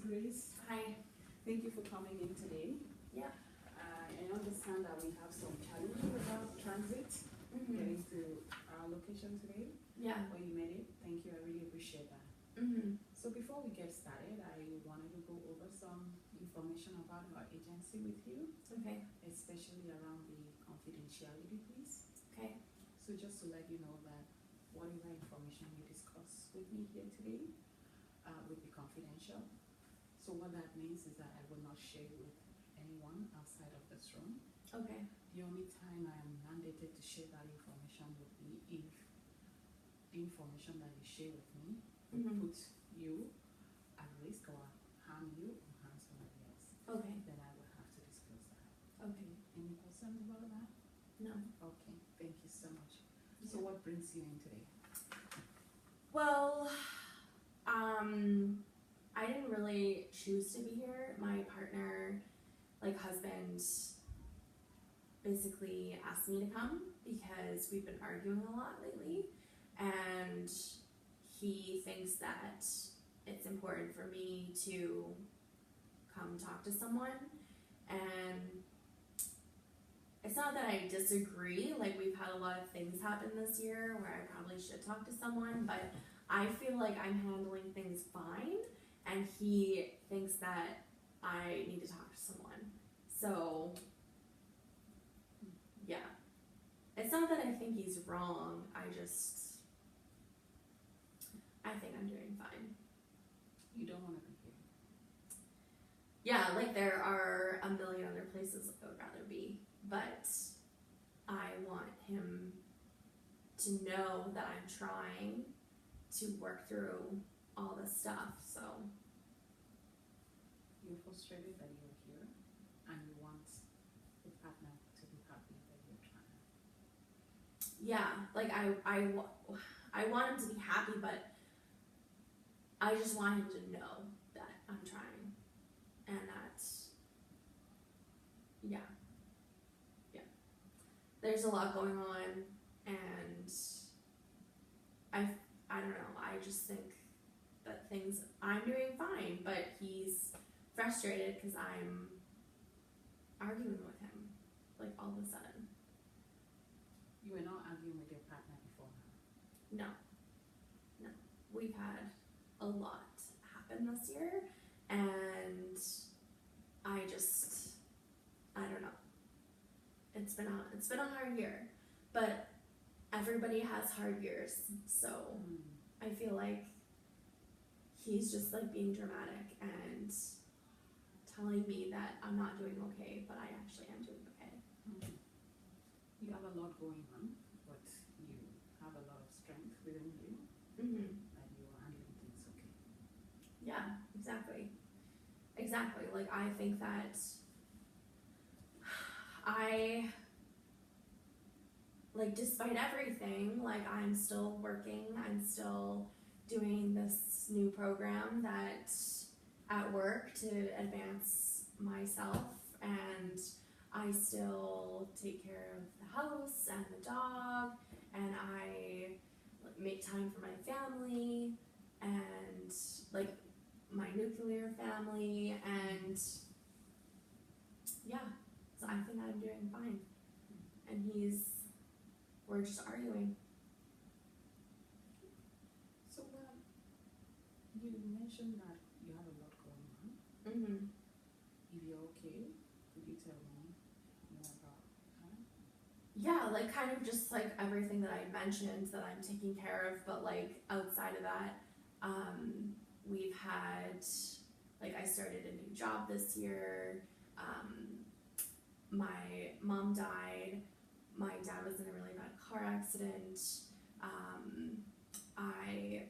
Grace. Hi. Thank you for coming in today. Yeah. I understand that we have some challenges about transit getting to our location today. Yeah. But you made it. Thank you. I really appreciate that. So before we get started, I wanted to go over some information about our agency with you, Okay. especially around the confidentiality piece. Okay. So just to let you know that whatever information you discuss with me here today will be confidential. So what that means is that I will not share with anyone outside of this room. Okay. The only time I am mandated to share that information would be if the information that you share with me puts you at risk or harm you or harm somebody else. Okay. Then I will have to disclose that. Okay. Any questions about that? No. Okay, thank you so much. So what brings you in today? Well, I didn't really choose to be here. My partner, husband, basically asked me to come because we've been arguing a lot lately, and he thinks that it's important for me to come talk to someone. And it's not that I disagree, we've had a lot of things happen this year where I probably should talk to someone, but I feel like I'm handling things fine, and he thinks that I need to talk to someone. So, yeah. It's not that I think he's wrong, I think I'm doing fine. You don't want to be here. Yeah, there are a million other places I would rather be, but I want him to know that I'm trying to work through all this stuff, so. You're frustrated that you're here and you want the partner to be happy that you're trying. Yeah, I want him to be happy, but I just want him to know that I'm trying, and that, yeah. There's a lot going on, and I don't know, I just think that I'm doing fine, but he's frustrated because I'm arguing with him, all of a sudden. You were not arguing with your partner before now? No. We've had a lot happen this year, and I don't know. It's been a hard year, but everybody has hard years, so I feel like he's just being dramatic and telling me that I'm not doing okay, but I actually am doing okay. You have a lot going on, but you have a lot of strength within you, and you are handling things okay. Yeah, exactly. I think that despite everything, I'm still working, I'm still doing this new program that at work to advance myself, and I still take care of the house and the dog, and I make time for my family and my nuclear family, and yeah, so I think I'm doing fine, and we're just arguing. So you mentioned that you have a lot going on. If you're okay, could you tell me more about that? Yeah, kind of just everything that I mentioned that I'm taking care of, but outside of that, we've had, I started a new job this year, my mom died, my dad was in a really bad car accident, I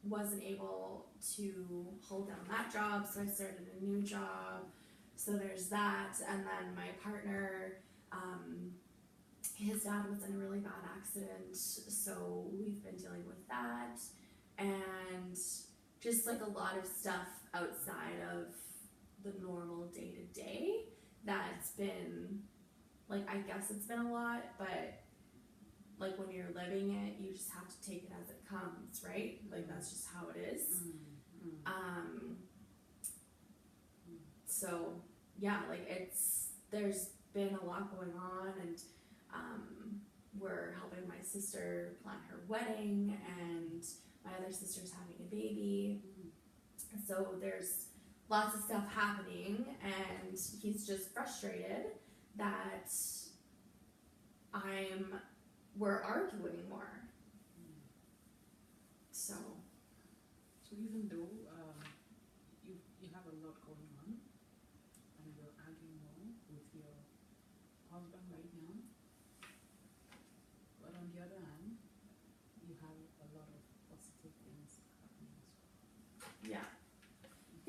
wasn't able to hold down that job, so I started a new job, so there's that, and then my partner, his dad was in a really bad accident, so we've been dealing with that, and just a lot of stuff outside of the normal day-to-day that's been, I guess it's been a lot, but when you're living it, you just have to take it as it comes, right? That's just how it is. so yeah, like there's been a lot going on, and we're helping my sister plan her wedding, and my other sister's having a baby. So there's lots of stuff happening, and he's just frustrated that we're arguing more. So even though you have a lot going on and you're arguing more with your husband right now, but on the other hand, you have a lot of positive things happening as well.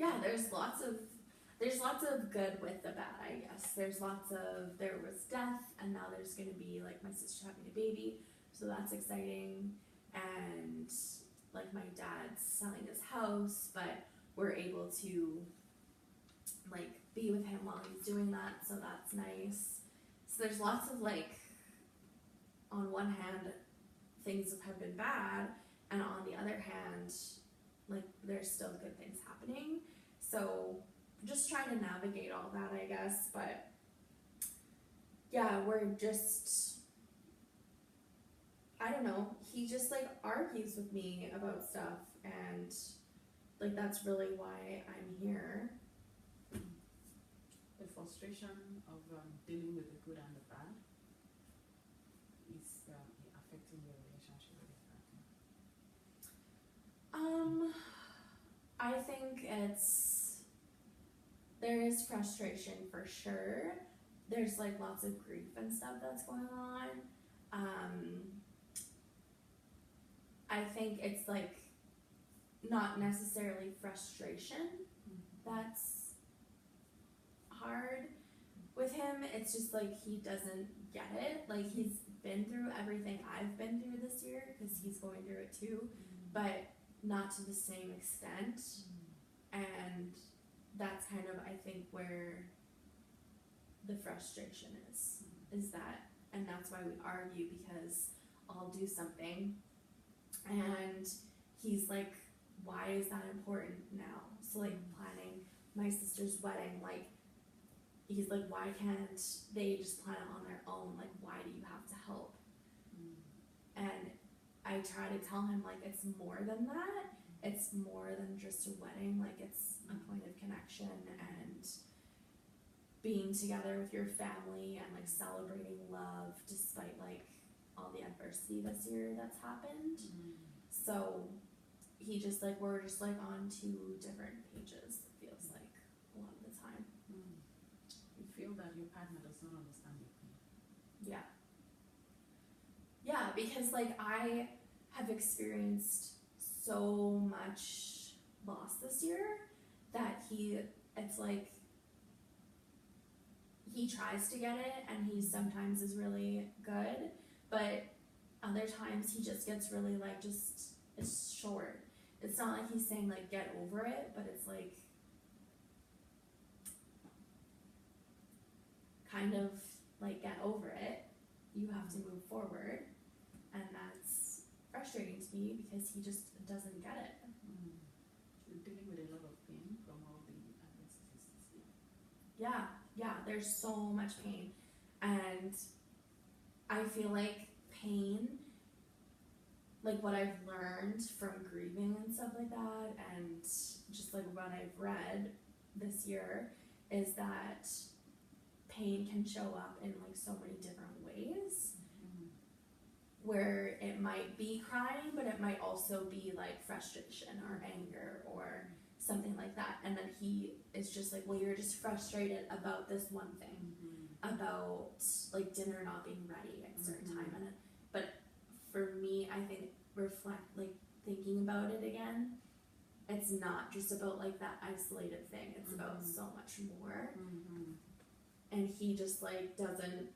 yeah, there's lots of good with the bad, I guess. There was death, and now there's gonna be like my sister having a baby, so that's exciting. And like my dad's selling his house, but we're able to like be with him while he's doing that, so that's nice. So there's lots of like, on one hand, things have been bad, and on the other hand, like there's still good things happening. So just trying to navigate all that, I guess. But yeah, we're just, I don't know, he just like argues with me about stuff, and like that's really why I'm here. The frustration of dealing with the good and the bad is affecting your relationship with your partner. I think there is frustration for sure. There's like lots of grief and stuff that's going on. I think it's like not necessarily frustration that's hard with him. It's just like he doesn't get it. Like he's been through everything I've been through this year, because he's going through it too, but not to the same extent. And that's kind of, I think, where the frustration is that, and that's why we argue, because I'll do something and he's like, why is that important now? So like planning my sister's wedding, like he's like, why can't they just plan it on their own? Like, why do you have to help? And I try to tell him, like, it's more than that. It's more than just a wedding. Like, it's a point of connection and being together with your family and like celebrating love despite like all the adversity this year that's happened. So he just like, we're just like on two different pages, it feels like a lot of the time. You feel that your partner does not understand your pain. Yeah, because like I have experienced so much loss this year that it's like he tries to get it, and he sometimes is really good, but other times he just gets really like, just, it's short. It's not like he's saying like get over it, but it's like kind of like get over it. You have to move forward, and that's frustrating to me because he just doesn't get it. You're dealing with a lot of pain from all the adversities this year. Yeah, there's so much pain, and I feel like pain, like what I've learned from grieving and stuff like that, and just like what I've read this year, is that pain can show up in like so many different ways, where it might be crying, but it might also be like frustration or anger or something like that. And then he is just like, well, you're just frustrated about this one thing, about like dinner not being ready at a certain time. And but for me, I think thinking about it again, it's not just about like that isolated thing. It's about so much more. And he just like doesn't.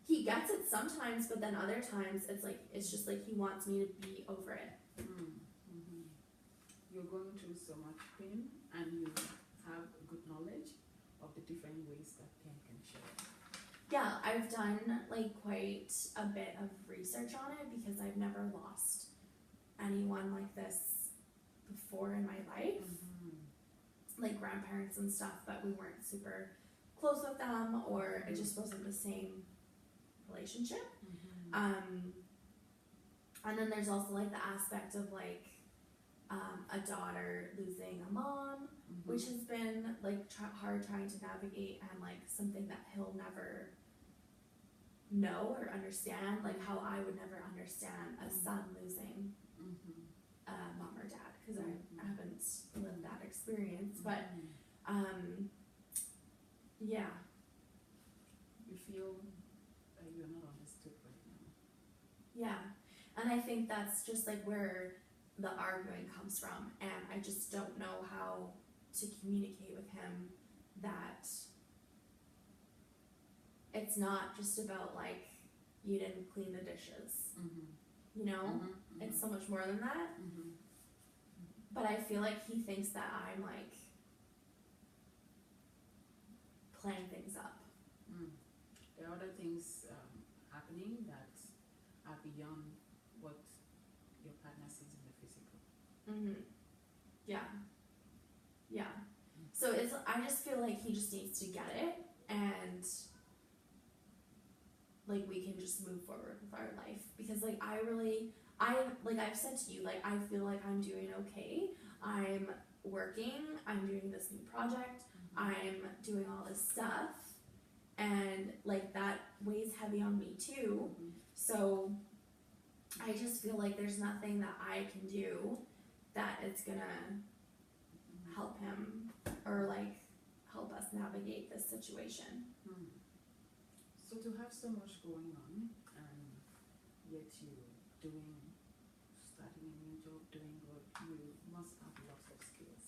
He gets it sometimes, but then other times it's like, it's just like he wants me to be over it. You're going through so much pain, and you have good knowledge of the different ways that pain can show up. Yeah, I've done like quite a bit of research on it, because I've never lost anyone like this before in my life. like grandparents and stuff, but we weren't super close with them, or it just wasn't the same relationship. And then there's also like the aspect of like a daughter losing a mom, which has been like hard trying to navigate, and like something that he'll never know or understand, like how I would never understand a son losing a mom or dad, because I haven't lived that experience. But yeah. You feel you're not understood right now. Yeah, and I think that's just like where the arguing comes from, and I just don't know how to communicate with him that it's not just about like you didn't clean the dishes, you know. It's so much more than that. But I feel like he thinks that I'm like playing things up. There are other things happening that are beyond what your partner sees in the physical. Yeah. So I just feel like he just needs to get it, and like we can just move forward with our life, because like I've said to you, like I feel like I'm doing okay. I'm working, I'm doing this new project, I'm doing all this stuff, and like that weighs heavy on me too. So I just feel like there's nothing that I can do that it's gonna help him or like help us navigate this situation. So to have so much going on, and yet you starting a new job, doing good, you must have lots of skills.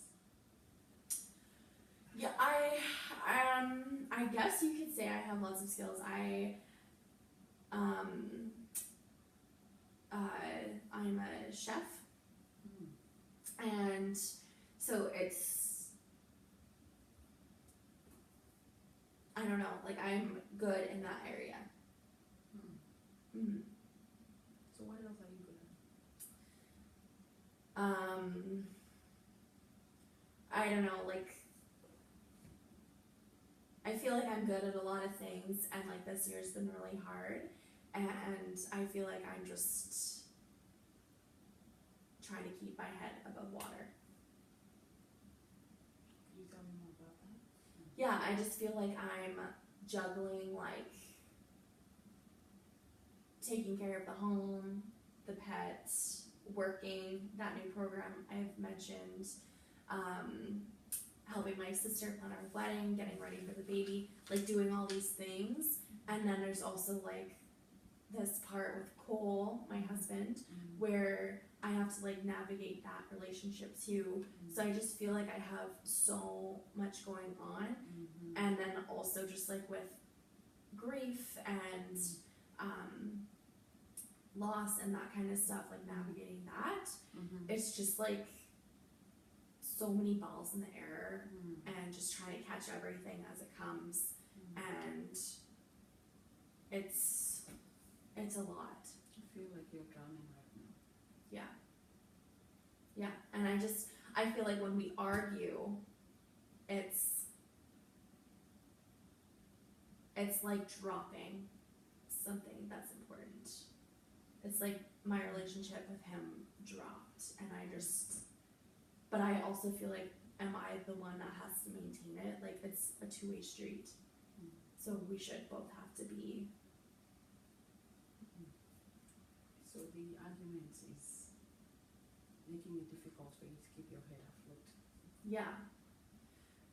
Yeah, I guess you could say I have lots of skills. I'm a chef, and so I don't know, like I'm good in that area. So what else are you good at? I don't know, like I feel like I'm good at a lot of things, and like this year's been really hard, and I feel like I'm just trying to keep my head above water. Can you tell me more about that? Yeah, I just feel like I'm juggling like taking care of the home, the pets, working, that new program I've mentioned, helping my sister plan our wedding, getting ready for the baby, like doing all these things. And then there's also like this part with Cole, my husband, where I have to like navigate that relationship too. So I just feel like I have so much going on. And then also just like with grief and loss and that kind of stuff, like navigating that, it's just like so many balls in the air, and just trying to catch everything as it comes, and it's a lot. I feel like you're drowning right now. Yeah, and I feel like when we argue, it's like dropping something that's important. It's like my relationship with him dropped, and but I also feel like, am I the one that has to maintain it? Like it's a two-way street. So we should both have to be. So the argument is making it difficult for you to keep your head afloat.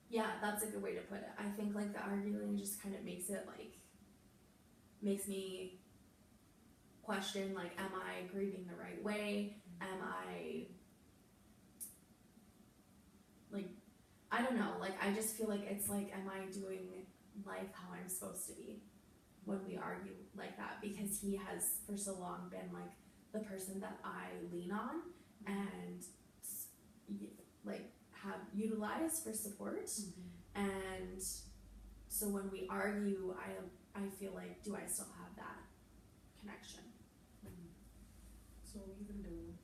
Yeah, that's a good way to put it. I think like the arguing just kind of makes me question, like, am I grieving the right way? Am I like, I don't know, like I just feel like it's like, am I doing life how I'm supposed to be when we argue like that? Because he has for so long been like the person that I lean on and like have utilized for support. And so when we argue, I feel like, do I still have that connection? So even though